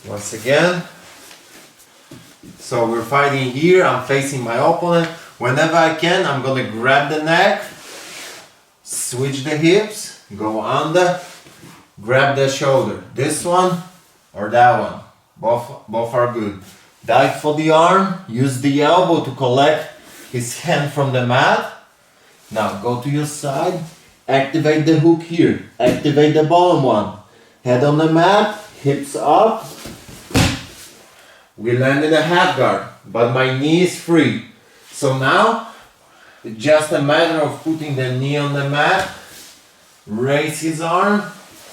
Once again. So we're fighting here, I'm facing my opponent. Whenever I can, I'm gonna grab the neck, switch the hips, go under, grab the shoulder. This one or that one, both are good. Dive for the arm, use the elbow to collect his hand from the mat. Now go to your side, activate the hook here, activate the bottom one. Head on the mat, hips up. We land in a half guard, but my knee is free. So now, it's just a matter of putting the knee on the mat, raise his arm,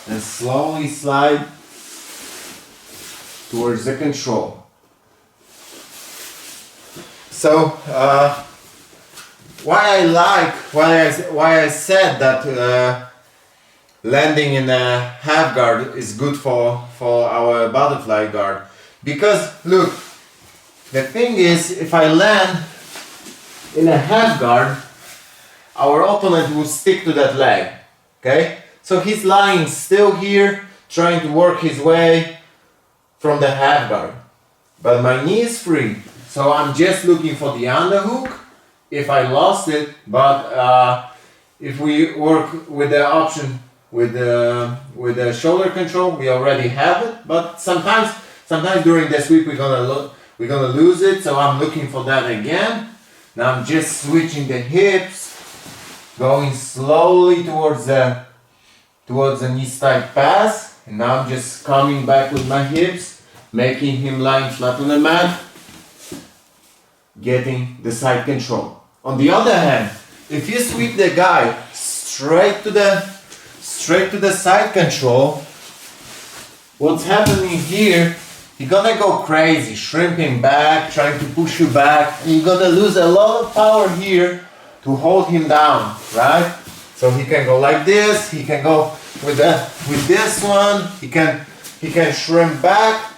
and slowly slide towards the control. So, why I said that landing in a half guard is good for our butterfly guard. Because look, the thing is, if I land in a half guard, our opponent will stick to that leg, okay? So he's lying still here, trying to work his way from the half guard. But my knee is free, so I'm just looking for the underhook if I lost it. But if we work with the option with the shoulder control, we already have it. But sometimes during the sweep we're gonna lose it, so I'm looking for that again. Now I'm just switching the hips, going slowly towards the knee strike pass, and now I'm just coming back with my hips, making him lying flat on the mat, getting the side control. On the other hand, if you sweep the guy straight to the side control, what's happening here? You're gonna go crazy, shrimping back, trying to push you back, and you're gonna lose a lot of power here to hold him down, right? So he can go like this, he can go with this one, he can shrimp back.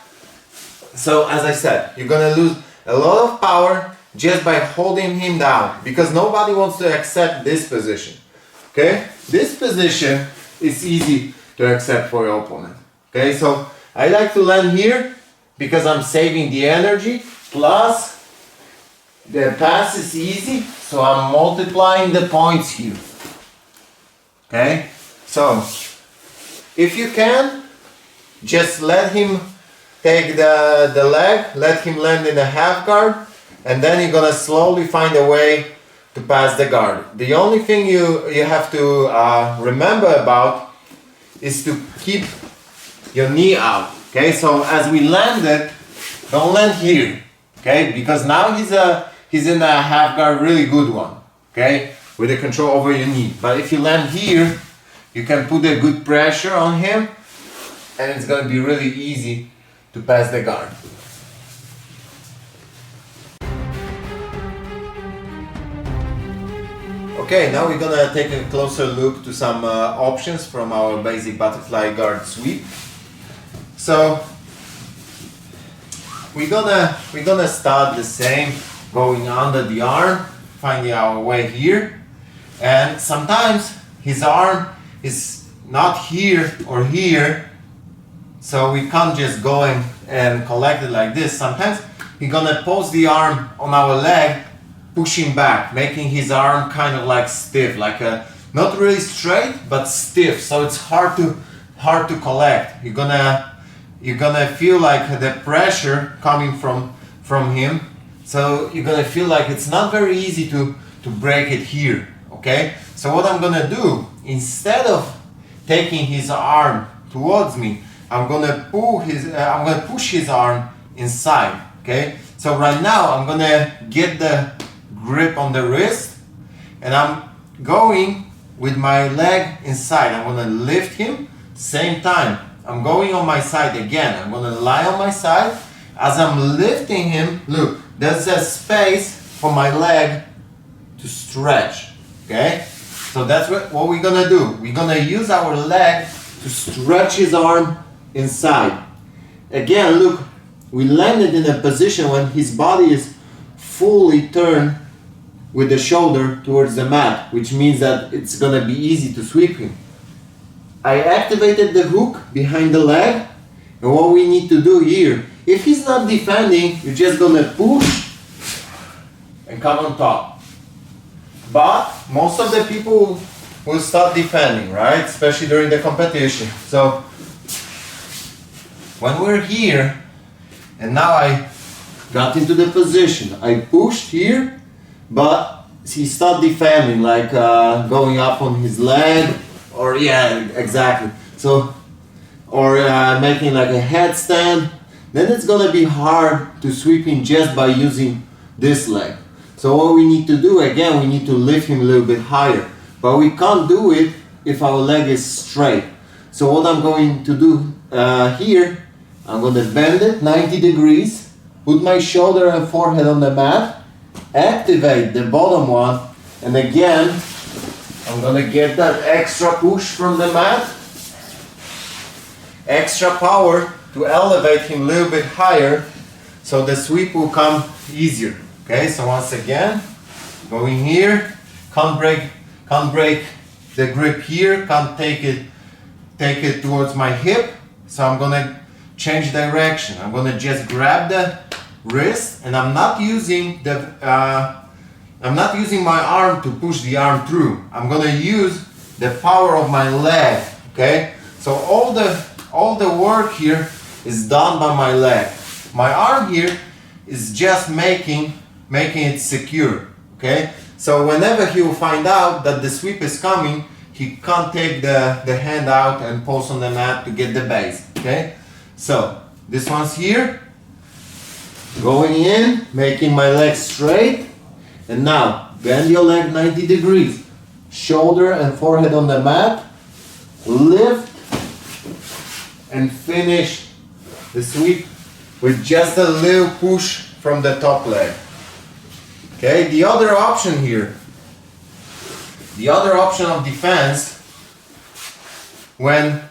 So as I said, you're gonna lose a lot of power just by holding him down, because nobody wants to accept this position, okay? This position is easy to accept for your opponent, okay? So I like to land here, because I'm saving the energy, plus the pass is easy, so I'm multiplying the points here. Okay? So, if you can, just let him take the leg, let him land in a half guard, and then you're gonna slowly find a way to pass the guard. The only thing you have to remember about is to keep your knee out. Okay, so as we landed, don't land here, okay? Because now he's in a half guard, really good one, okay? With the control over your knee. But if you land here, you can put a good pressure on him, and it's gonna be really easy to pass the guard. Okay, now we're gonna take a closer look to some options from our basic butterfly guard sweep. So we're gonna start the same, going under the arm, finding our way here, and sometimes his arm is not here or here, so we can't just go and collect it like this. Sometimes we're gonna pose the arm on our leg, pushing back, making his arm kind of like stiff, like not really straight but stiff, so it's hard to collect. You're gonna feel like the pressure coming from him, so you're gonna feel like it's not very easy to break it here, okay? So what I'm gonna do, instead of taking his arm towards me, I'm gonna push his arm inside, okay? So right now I'm gonna get the grip on the wrist, and I'm going with my leg inside. I'm gonna lift him, same time I'm going on my side again. I'm gonna lie on my side. As I'm lifting him, look, there's a space for my leg to stretch, okay? So that's what we're gonna do. We're gonna use our leg to stretch his arm inside. Again, look, we landed in a position when his body is fully turned with the shoulder towards the mat, which means that it's gonna be easy to sweep him. I activated the hook behind the leg, And what we need to do here, if he's not defending, you're just gonna push and come on top. But most of the people will start defending, right? Especially during the competition. So when we're here, and now I got into the position, I pushed here, but he started defending, like going up on his leg, or yeah, exactly. So, or making like a headstand. Then it's gonna be hard to sweep him just by using this leg. So what we need to do, again, we need to lift him a little bit higher. But we can't do it if our leg is straight. So what I'm going to do here, I'm going to bend it 90 degrees, put my shoulder and forehead on the mat, activate the bottom one, and again, I'm going to get that extra push from the mat, extra power to elevate him a little bit higher, so the sweep will come easier. Okay, so once again, going here, can't break the grip here, can't take it towards my hip, so I'm gonna change direction. I'm gonna just grab the wrist, and I'm not using my arm to push the arm through. I'm gonna use the power of my leg. Okay, so all the work here is done by my leg. My arm here is just making it secure. Okay, so whenever he will find out that the sweep is coming, he can't take the hand out and pulse on the mat to get the base. Okay, so this one's here, going in, making my leg straight, and now bend your leg 90 degrees, shoulder and forehead on the mat, lift, and finish the sweep with just a little push from the top leg. Okay, the other option here, the other option of defense, when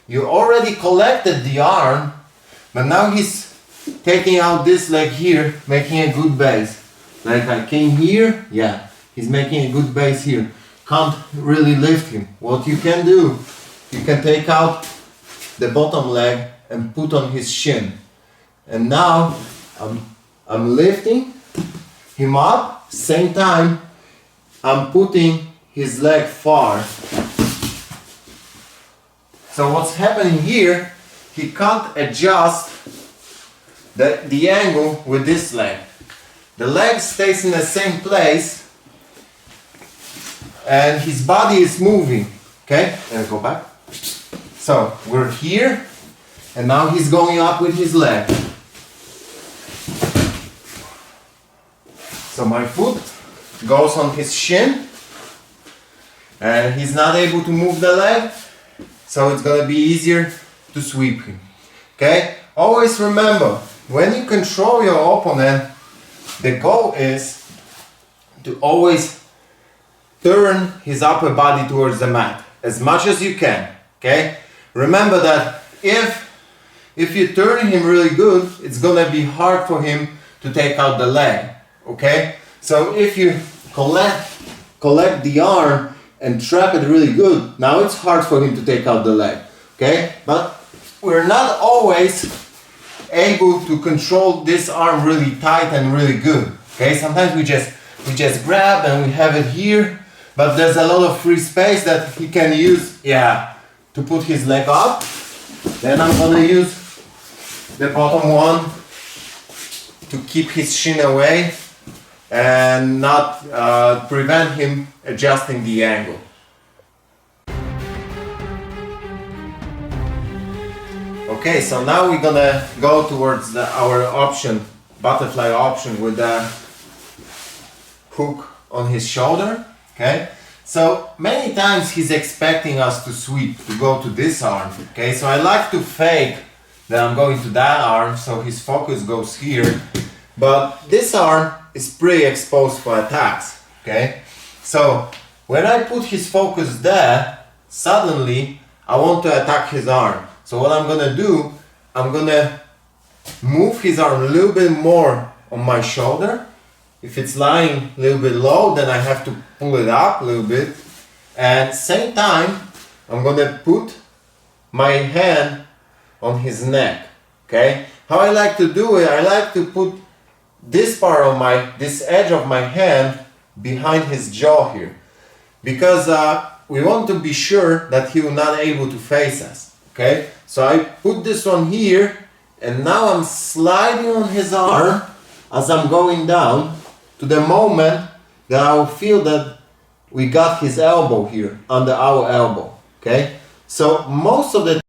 you already collected the arm, but now he's taking out this leg here, making a good base. Like I came here, yeah, he's making a good base here. Can't really lift him. What you can do, you can take out the bottom leg and put on his shin. And now I'm lifting him up, same time I'm putting his leg far. So what's happening here, he can't adjust the angle with this leg. The leg stays in the same place and his body is moving. Okay, go back. So we're here and now he's going up with his leg. So my foot goes on his shin and he's not able to move the leg, so it's going to be easier to sweep him. Okay? Always remember, when you control your opponent, the goal is to always turn his upper body towards the mat as much as you can. Okay? Remember that if you turn him really good, it's going to be hard for him to take out the leg. Okay, so if you collect the arm and trap it really good, now it's hard for him to take out the leg. Okay, but we're not always able to control this arm really tight and really good. Okay, sometimes we just grab and we have it here, but there's a lot of free space that he can use, yeah, to put his leg up. Then I'm gonna use the bottom one to keep his shin away and not prevent him adjusting the angle. Okay, so now we're gonna go towards our option, butterfly option, with the hook on his shoulder. Okay, so many times he's expecting us to sweep, to go to this arm. Okay, so I like to fake that I'm going to that arm, so his focus goes here, but this arm is pretty exposed for attacks. Okay, so when I put his focus there, suddenly I want to attack his arm. So what I'm gonna do, I'm gonna move his arm a little bit more on my shoulder. If it's lying a little bit low, then I have to pull it up a little bit. And same time, I'm gonna put my hand on his neck. Okay? How I like to do it, I like to put this part of this edge of my hand behind his jaw here. Because we want to be sure that he will not able to face us. Okay? So I put this one here, and now I'm sliding on his arm as I'm going down to the moment that I will feel that we got his elbow here, under our elbow. Okay? So most of the